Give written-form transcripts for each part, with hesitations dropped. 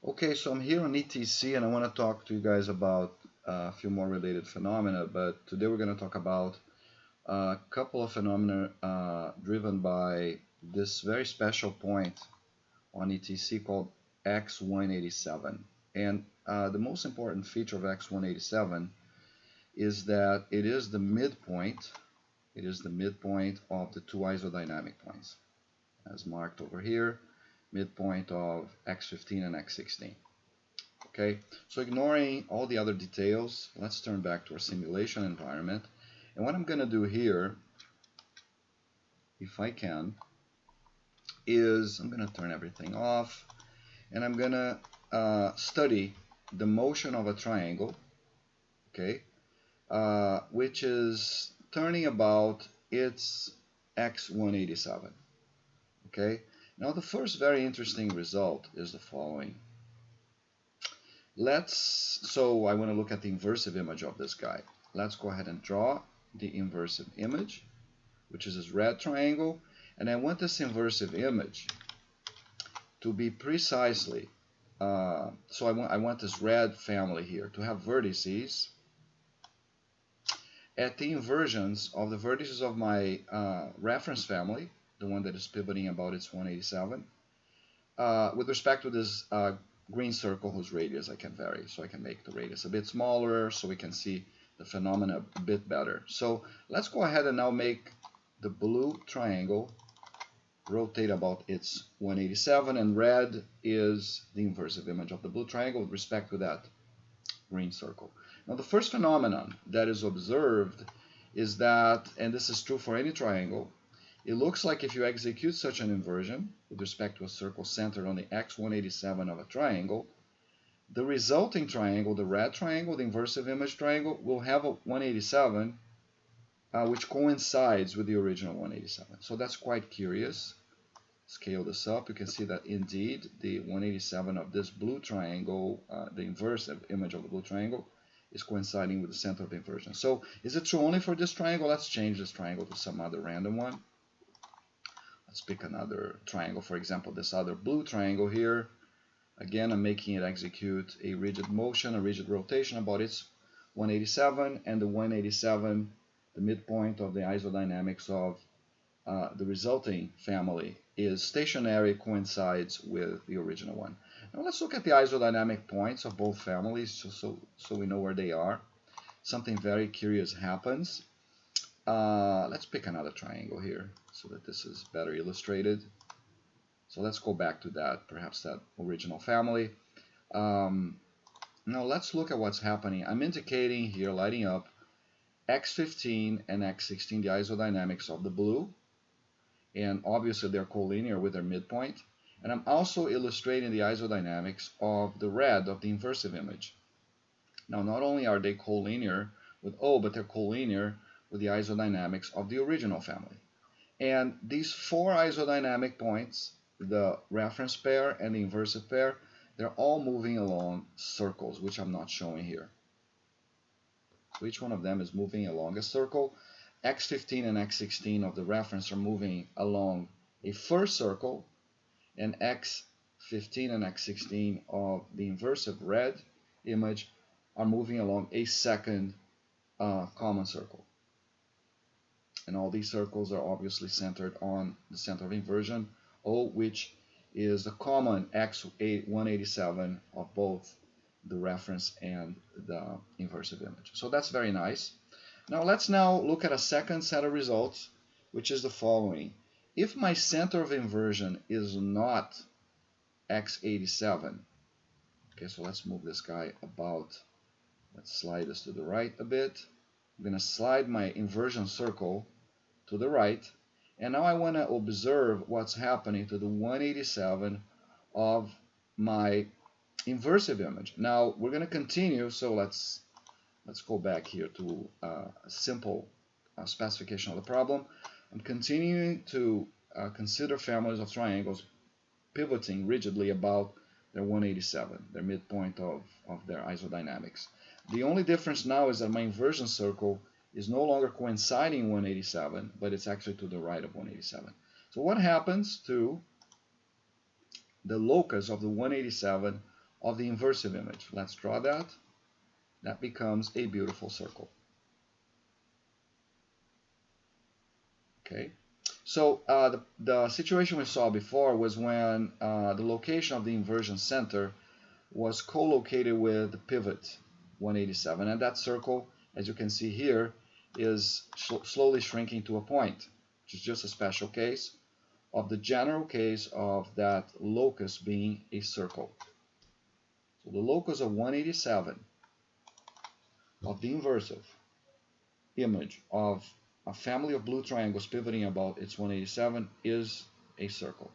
Okay, so I'm here on ETC and I want to talk to you guys about a few more related phenomena, but today we're going to talk about a couple of phenomena driven by this very special point on ETC called X187. And the most important feature of X187 is that it is the midpoint. It is the midpoint of the two isodynamic points, as marked over here, midpoint of X15 and X16. Okay, so ignoring all the other details, let's turn back to our simulation environment. And what I'm going to do here, if I can, is I'm going to turn everything off, and I'm going to study the motion of a triangle, okay, which is turning about its X187. Okay, now the first very interesting result is the following. So I want to look at the inversive image of this guy. Let's go ahead and draw the inversive image, which is this red triangle, and I want this inversive image to be precisely, so I want this red family here to have vertices at the inversions of the vertices of my reference family, the one that is pivoting about its 187, with respect to this green circle whose radius I can vary. So I can make the radius a bit smaller so we can see the phenomena a bit better. So let's go ahead and now make the blue triangle rotate about its 187, and red is the inversive image of the blue triangle with respect to that green circle. Now the first phenomenon that is observed is that, and this is true for any triangle, it looks like if you execute such an inversion with respect to a circle centered on the X187 of a triangle, the resulting triangle, the red triangle, the inversive image triangle, will have a 187 which coincides with the original 187. So that's quite curious. Scale this up. You can see that indeed the 187 of this blue triangle, the inversive image of the blue triangle, is coinciding with the center of inversion. So is it true only for this triangle? Let's change this triangle to some other random one. Let's pick another triangle, for example, this other blue triangle here. Again, I'm making it execute a rigid motion, a rigid rotation about its 187, and the 187, the midpoint of the isodynamics of the resulting family, is stationary, coincides with the original one. Now let's look at the isodynamic points of both families so we know where they are. Something very curious happens. Let's pick another triangle here so that this is better illustrated. So let's go back to that, perhaps that original family. Now let's look at what's happening. I'm indicating here, lighting up X15 and X16, the isodynamics of the blue, and obviously they're collinear with their midpoint. And I'm also illustrating the isodynamics of the red of the inversive image. Now not only are they collinear with O, but they're collinear with the isodynamics of the original family. And these four isodynamic points, the reference pair and the inversive pair, they're all moving along circles, which I'm not showing here. So each one of them is moving along a circle. X15 and X16 of the reference are moving along a first circle, and X15 and X16 of the inversive red image are moving along a second common circle. And all these circles are obviously centered on the center of inversion, O, which is the common X187 of both the reference and the inversive image. So that's very nice. Now let's look at a second set of results, which is the following. If my center of inversion is not X87, okay, so let's move this guy about. Let's slide this to the right a bit. I'm going to slide my inversion circle to the right, and now I want to observe what's happening to the 187 of my inversive image. Now we're going to continue, so let's go back here to a simple specification of the problem. I'm continuing to consider families of triangles pivoting rigidly about their 187, their midpoint of their isodynamics. The only difference now is that my inversion circle is no longer coinciding 187, but it's actually to the right of 187. So what happens to the locus of the 187 of the inversive image. Let's draw that. That becomes a beautiful circle. Okay. So the situation we saw before was when the location of the inversion center was co-located with the pivot 187, and that circle, as you can see here, is slowly shrinking to a point, which is just a special case of the general case of that locus being a circle. So the locus of 187 of the inversive image of a family of blue triangles pivoting about its 187 is a circle.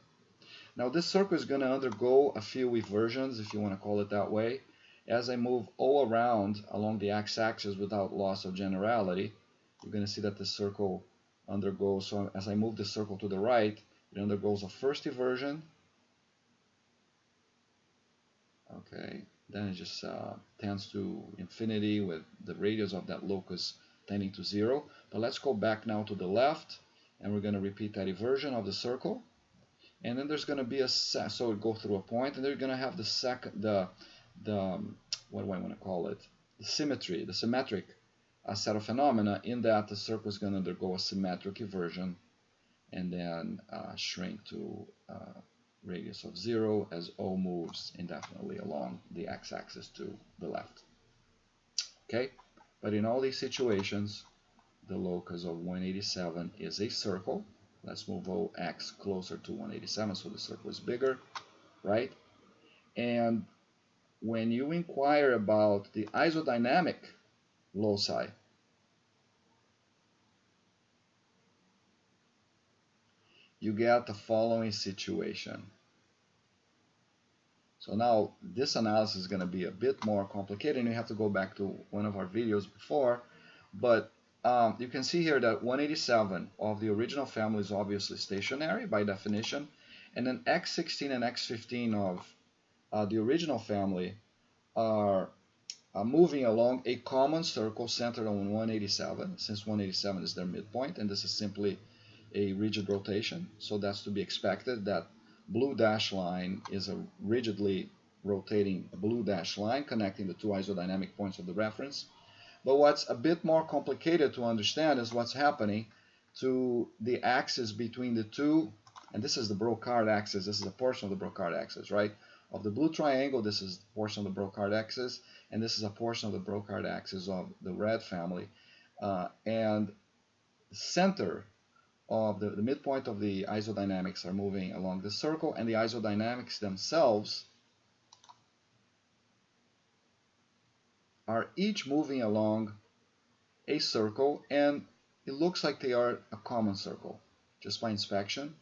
Now this circle is going to undergo a few inversions, if you want to call it that way. As I move all around along the x-axis without loss of generality, you're going to see that the circle undergoes, so as I move the circle to the right, it undergoes a first inversion. Okay, then it just tends to infinity with the radius of that locus tending to 0. But let's go back now to the left, and we're going to repeat that inversion of the circle. And then there's going to be a so it goes through a point, and they're going to have the what do I want to call it? The symmetry, the symmetric set of phenomena, in that the circle is going to undergo a symmetric inversion and then shrink to radius of 0 as O moves indefinitely along the x-axis to the left. Okay, but in all these situations, the locus of 187 is a circle. Let's move OX closer to 187 so the circle is bigger, right? And when you inquire about the isodynamic loci, you get the following situation. So now this analysis is going to be a bit more complicated, and you have to go back to one of our videos before, but you can see here that 187 of the original family is obviously stationary by definition, and then x16 and x15 of the original family are moving along a common circle centered on 187, since 187 is their midpoint, and this is simply a rigid rotation, so that's to be expected. That blue dash line is a rigidly rotating blue dash line connecting the two isodynamic points of the reference. But what's a bit more complicated to understand is what's happening to the axis between the two, and this is the Brocard axis, this is a portion of the Brocard axis, right? Of the blue triangle, this is a portion of the Brocard axis, and this is a portion of the Brocard axis of the red family. And the center of the midpoint of the isodynamics are moving along the circle, and the isodynamics themselves are each moving along a circle, and it looks like they are a common circle just by inspection.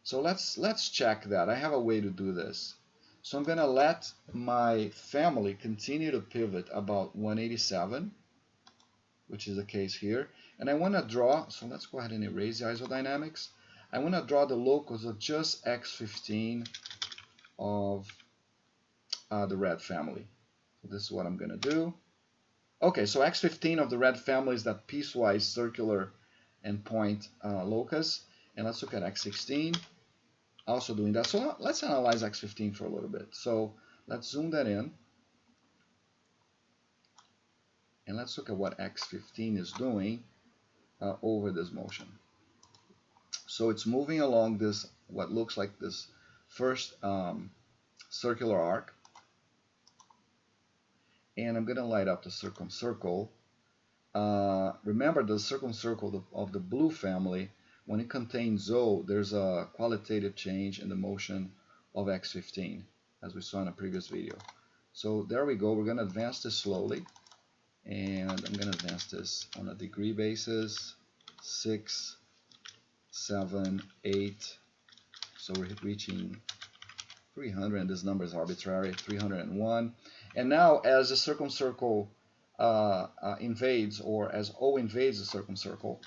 So let's check that. I have a way to do this. So I'm going to let my family continue to pivot about 187, which is the case here, and I want to draw, so let's go ahead and erase the isodynamics. I want to draw the locus of just x15 of the red family. So this is what I'm going to do. Okay, so x15 of the red family is that piecewise circular and point locus. And let's look at x16, also doing that. So let's analyze x15 for a little bit. So let's zoom that in. And let's look at what x15 is doing over this motion. So it's moving along this, what looks like this first circular arc. And I'm going to light up the circumcircle. Remember, the circumcircle of the blue family, when it contains O, there's a qualitative change in the motion of x15, as we saw in a previous video. So there we go. We're going to advance this slowly. And I'm going to advance this on a degree basis, 6, 7, 8. So we're reaching 300, and this number is arbitrary, 301. And now as the circumcircle invades, or as O invades the circumcircle,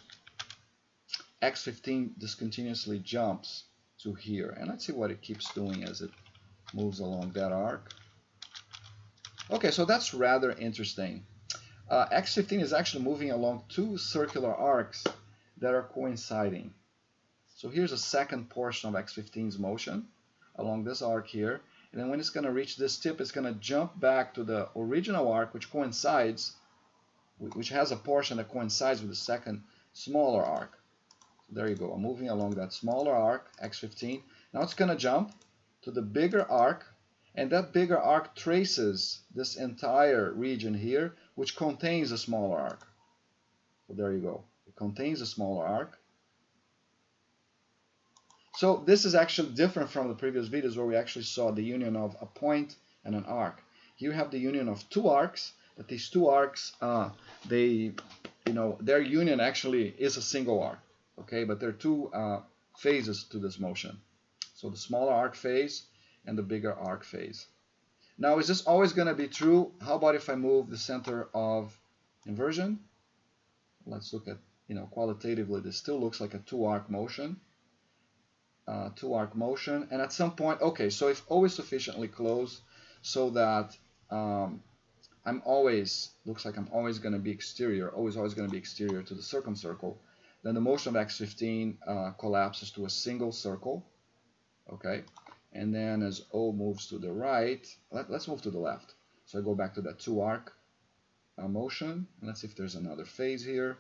x15 discontinuously jumps to here. And let's see what it keeps doing as it moves along that arc. Okay, so that's rather interesting. X15 is actually moving along two circular arcs that are coinciding. So here's a second portion of X15's motion. along this arc here. And then when it's going to reach this tip, it's going to jump back to the original arc, which coincides, which has a portion that coincides with the second smaller arc. So there you go. I'm moving along that smaller arc, x15. Now it's going to jump to the bigger arc, and that bigger arc traces this entire region here, which contains a smaller arc. So there you go. It contains a smaller arc. So this is actually different from the previous videos where we actually saw the union of a point and an arc. Here you have the union of two arcs, but these two arcs, their union actually is a single arc, okay? But there are two phases to this motion. So the smaller arc phase and the bigger arc phase. Now, is this always going to be true? How about if I move the center of inversion? Let's look at, qualitatively, this still looks like a two-arc motion. Two-arc motion, and at some point, okay, so if O is sufficiently close so that looks like I'm always going to be exterior, O is always going to be exterior to the circumcircle, then the motion of x15 collapses to a single circle, okay, and then as O moves to the right, let's move to the left. So I go back to that two-arc motion, and let's see if there's another phase here.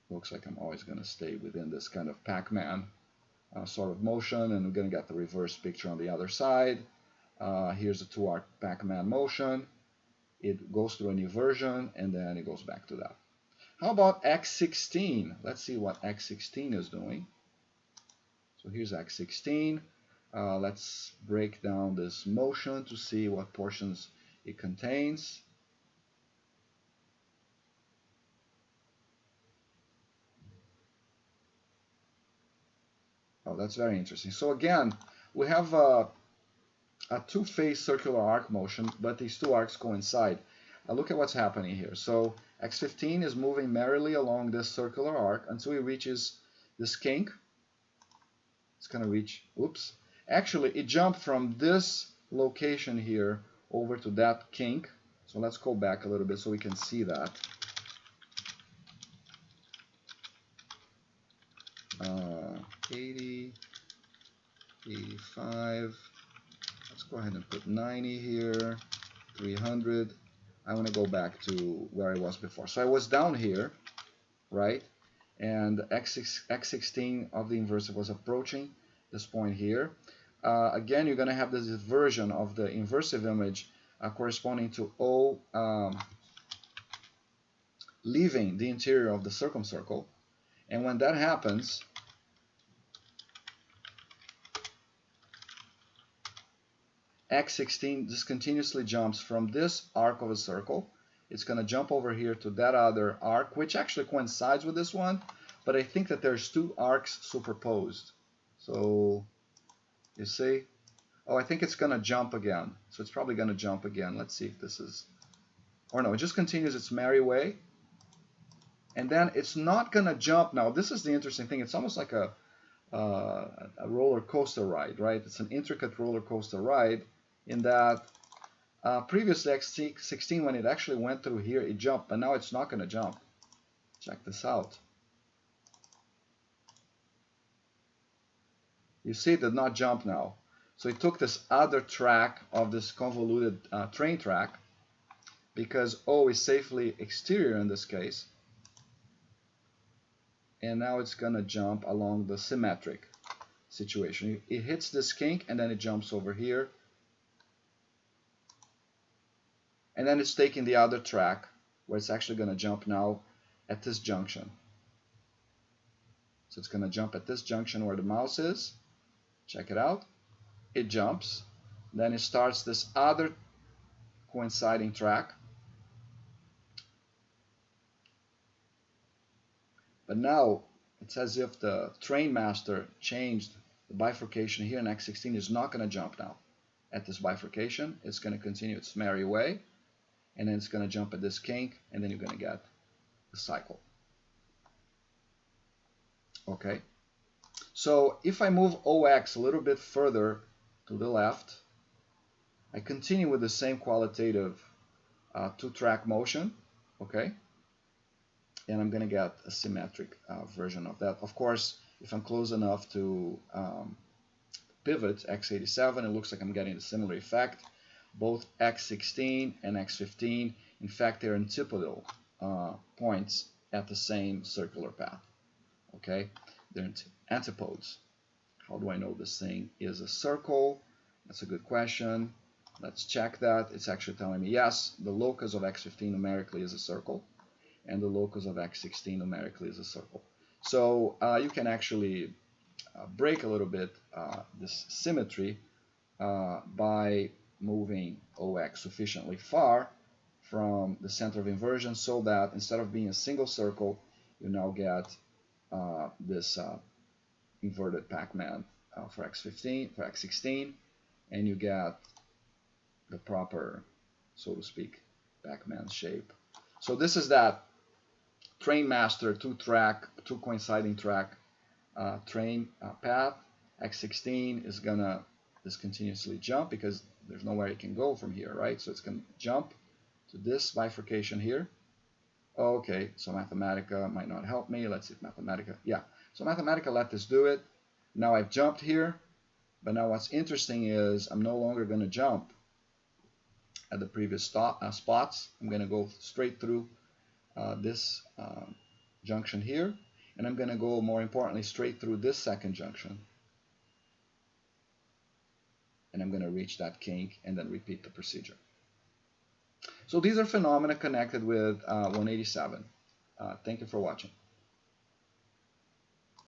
Looks like I'm always going to stay within this kind of Pac-Man sort of motion, and we're going to get the reverse picture on the other side. Here's the two-arc Pac-Man motion. It goes through an inversion, and then it goes back to that. How about x16? Let's see what x16 is doing. So here's x16. Let's break down this motion to see what portions it contains. Oh, that's very interesting. So again, we have a two-phase circular arc motion, but these two arcs coincide. Look at what's happening here. So x15 is moving merrily along this circular arc until it reaches this kink. It's going to reach, oops. Actually, it jumped from this location here over to that kink. So let's go back a little bit so we can see that. 80, 85, let's go ahead and put 90 here, 300. I want to go back to where I was before. So I was down here, right? And x16 of the inversive was approaching this point here. Again, you're going to have this version of the inversive image corresponding to O leaving the interior of the circumcircle. And when that happens, x16 just continuously jumps from this arc of a circle. It's going to jump over here to that other arc, which actually coincides with this one, but I think that there's two arcs superposed. So you see, oh, I think it's going to jump again. So it's probably going to jump again. Let's see if this is, or no, it just continues its merry way. And then it's not going to jump now. This is the interesting thing. It's almost like a roller coaster ride, right? It's an intricate roller coaster ride in that previously x16, when it actually went through here, it jumped, but now it's not going to jump. Check this out. You see it did not jump now. So it took this other track of this convoluted train track, because O is safely exterior in this case. And now it's going to jump along the symmetric situation. It hits this kink, and then it jumps over here. And then it's taking the other track, where it's actually going to jump now at this junction. So it's going to jump at this junction where the mouse is. Check it out. It jumps. Then it starts this other coinciding track. But now it's as if the train master changed the bifurcation here, and x16 is not going to jump now at this bifurcation. It's going to continue its merry way, and then it's going to jump at this kink, and then you're going to get the cycle. Okay, so if I move OX a little bit further to the left, I continue with the same qualitative two-track motion, okay? And I'm going to get a symmetric version of that. Of course, if I'm close enough to pivot, x87, it looks like I'm getting a similar effect. Both x16 and x15, in fact, they're antipodal points at the same circular path. Okay, they're antipodes. How do I know this thing is a circle? That's a good question. Let's check that. It's actually telling me yes, the locus of x15 numerically is a circle, and the locus of x16 numerically is a circle. So you can actually break a little bit this symmetry by moving OX sufficiently far from the center of inversion so that instead of being a single circle, you now get this inverted Pac-Man for x15, for x16, and you get the proper, so to speak, Pac-Man shape. So this is that train master two coinciding track train path. X16 is gonna discontinuously jump because there's nowhere it can go from here, right? So it's gonna jump to this bifurcation here. Okay, so Mathematica might not help me. Let's see if Mathematica, yeah. So Mathematica let this do it. Now I've jumped here, but now what's interesting is I'm no longer going to jump at the previous spots. I'm going to go straight through this junction here, and I'm going to go, more importantly, straight through this second junction. And I'm going to reach that kink and then repeat the procedure. So these are phenomena connected with 187. Thank you for watching.